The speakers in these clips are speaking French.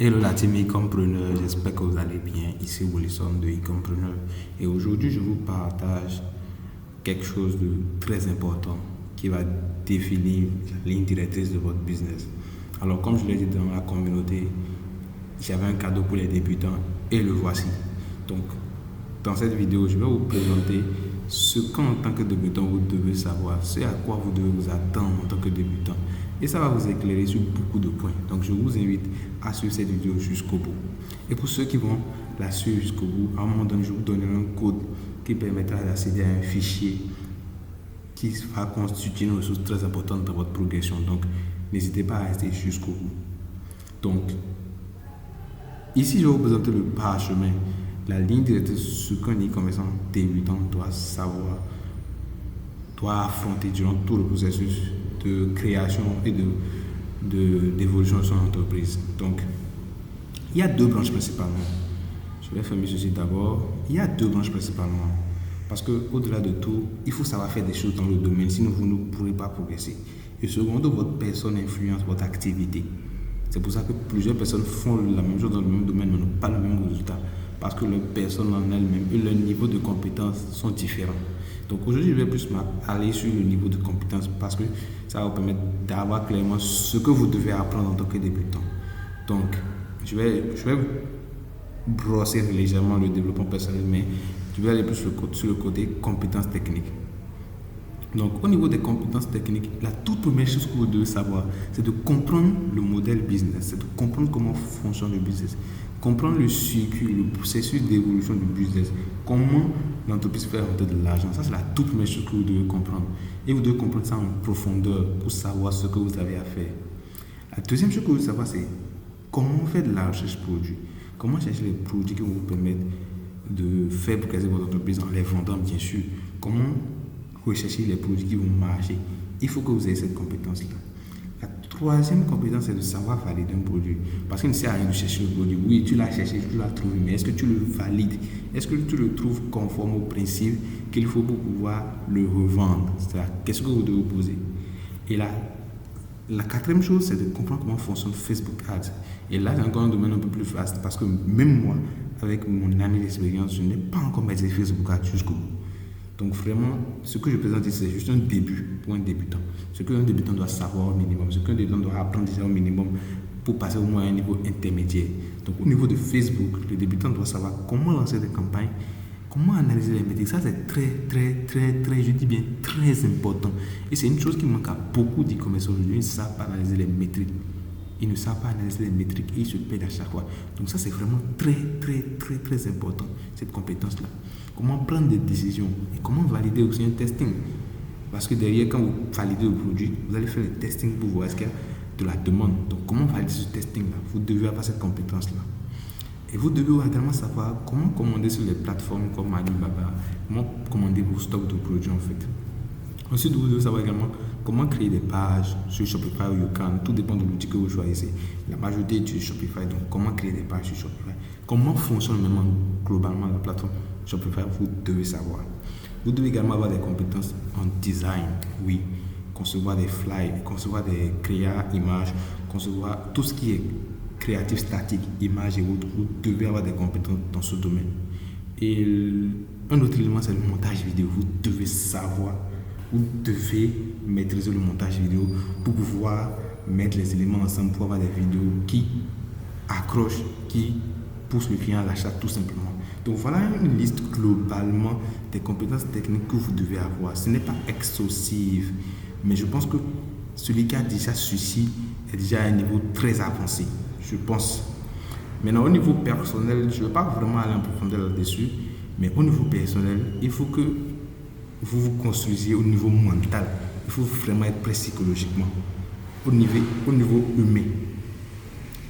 Hello la team e-compreneur, j'espère que vous allez bien. Ici Wilson de e-compreneur et aujourd'hui je vous partage quelque chose de très important qui va définir la ligne directrice de votre business. Alors comme je l'ai dit dans la communauté, j'avais un cadeau pour les débutants et le voici. Donc dans cette vidéo, je vais vous présenter ce qu'en tant que débutant vous devez savoir, ce à quoi vous devez vous attendre en tant que débutant. Et ça va vous éclairer sur beaucoup de points. Donc je vous invite à suivre cette vidéo jusqu'au bout. Et pour ceux qui vont la suivre jusqu'au bout, à un moment donné, je vous donnerai un code qui permettra d'accéder à un fichier qui va constituer une ressource très importante dans votre progression. Donc n'hésitez pas à rester jusqu'au bout. Donc ici, je vais vous présenter le parchemin. La ligne directrice, ce qu'un e-commerçant débutant doit savoir, doit affronter durant tout le processus de création et d'évolution de son entreprise. Donc, il y a deux branches principalement. Je vais fermer ceci d'abord. Il y a deux branches principalement. Parce qu'au-delà de tout, il faut savoir faire des choses dans le domaine, sinon vous ne pourrez pas progresser. Et secondo, votre personne influence votre activité. C'est pour ça que plusieurs personnes font la même chose dans le même domaine, mais n'ont pas le même résultat. Parce que leurs personnes en elles-mêmes et leur niveau de compétences sont différents. Donc aujourd'hui, je vais plus aller sur le niveau de compétences parce que ça va vous permettre d'avoir clairement ce que vous devez apprendre en tant que débutant. Donc, je vais brosser légèrement le développement personnel, mais je vais aller plus sur le côté compétences techniques. Donc, au niveau des compétences techniques, la toute première chose que vous devez savoir, c'est de comprendre le modèle business, c'est de comprendre comment fonctionne le business, comprendre le circuit, le processus d'évolution du business, comment l'entreprise fait rentrer de l'argent. Ça, c'est la toute première chose que vous devez comprendre. Et vous devez comprendre ça en profondeur pour savoir ce que vous avez à faire. La deuxième chose que vous devez savoir, c'est comment faire de la recherche produit. Comment chercher les produits qui vont vous permettre de faire progresser votre entreprise en les vendant, bien sûr. Comment rechercher les produits qui vont marcher. Il faut que vous ayez cette compétence-là. La troisième compétence, c'est de savoir valider un produit. Parce qu'il ne sert à rien de chercher le produit. Oui, tu l'as cherché, tu l'as trouvé, mais est-ce que tu le valides? Est-ce que tu le trouves conforme aux principes qu'il faut pour pouvoir le revendre? C'est-à-dire, qu'est-ce que vous devez vous poser? Et la quatrième chose, c'est de comprendre comment fonctionne Facebook Ads. Et là, c'est encore un domaine un peu plus vaste parce que même moi, avec mon année d'expérience, je n'ai pas encore maîtrisé Facebook Ads jusqu'au bout. Donc vraiment, ce que je présente ici, c'est juste un début pour un débutant. Ce qu'un débutant doit savoir au minimum, ce qu'un débutant doit apprendre déjà au minimum pour passer au moins à un niveau intermédiaire. Donc au niveau de Facebook, le débutant doit savoir comment lancer des campagnes, comment analyser les métriques. Ça, c'est très, je dis bien très important. Et c'est une chose qui manque à beaucoup d'e-commerce aujourd'hui. Ils ne savent pas analyser les métriques. Ils ne savent pas analyser les métriques et ils se perdent à chaque fois. Donc ça, c'est vraiment très important, cette compétence-là. Comment prendre des décisions et comment valider aussi un testing. Parce que derrière, quand vous validez le produit, vous allez faire le testing pour voir est-ce qu'il y a de la demande. Donc comment valider ce testing-là? Vous devez avoir cette compétence-là. Et vous devez également savoir comment commander sur les plateformes comme Alibaba, comment commander vos stocks de produits en fait. Ensuite, vous devez savoir également comment créer des pages sur Shopify ou YouCan. Tout dépend de l'outil que vous choisissez. La majorité utilise Shopify, donc comment créer des pages sur Shopify. Comment fonctionne vraiment globalement la plateforme Shopify, vous devez savoir. Vous devez également avoir des compétences en design, oui. Concevoir des flyers, concevoir des créas, images, concevoir tout ce qui est créatif, statique, images et autres. Vous devez avoir des compétences dans ce domaine. Et un autre élément, c'est le montage vidéo. Vous devez savoir. Vous devez maîtriser le montage vidéo pour pouvoir mettre les éléments ensemble pour avoir des vidéos qui accrochent, qui poussent le client à l'achat tout simplement. Donc voilà une liste globalement des compétences techniques que vous devez avoir. Ce n'est pas exhaustif, mais je pense que celui qui a déjà ceci est déjà à un niveau très avancé, je pense. Maintenant au niveau personnel, je ne vais pas vraiment aller en profondeur là-dessus, mais au niveau personnel, il faut que vous vous construisiez au niveau mental. Il faut vraiment être prêt psychologiquement, au niveau humain.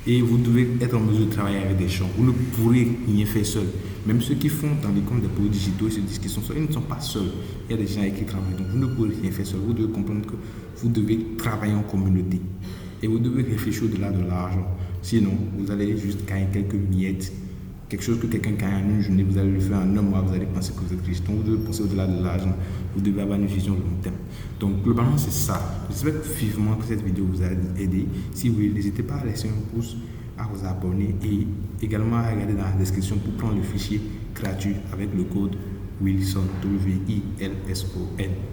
Et vous devez être en mesure de travailler avec des gens. Vous ne pourrez rien faire seul. Même ceux qui font dans les comptes des produits digitaux, ils se disent qu'ils sont seuls. Ils ne sont pas seuls. Il y a des gens avec qui travaillent. Donc vous ne pourrez rien faire seul. Vous devez comprendre que vous devez travailler en communauté. Et vous devez réfléchir au-delà de l'argent. Sinon, vous allez juste gagner quelques miettes. Quelque chose que quelqu'un gagne en une journée, vous allez le faire en un mois, vous allez penser que vous êtes riche. Donc vous devez penser au-delà de l'argent. Vous devez avoir une vision long terme. Donc globalement, c'est ça. J'espère vivement que cette vidéo vous a aidé. Si oui, n'hésitez pas à laisser un pouce à vous abonner et également à regarder dans la description pour prendre le fichier gratuit avec le code Wilson, WILSON,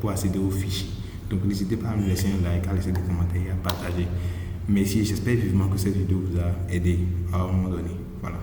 pour accéder au fichier. Donc n'hésitez pas à me laisser un like, à laisser des commentaires et à partager. Merci, j'espère vivement que cette vidéo vous a aidé à un moment donné. Voilà.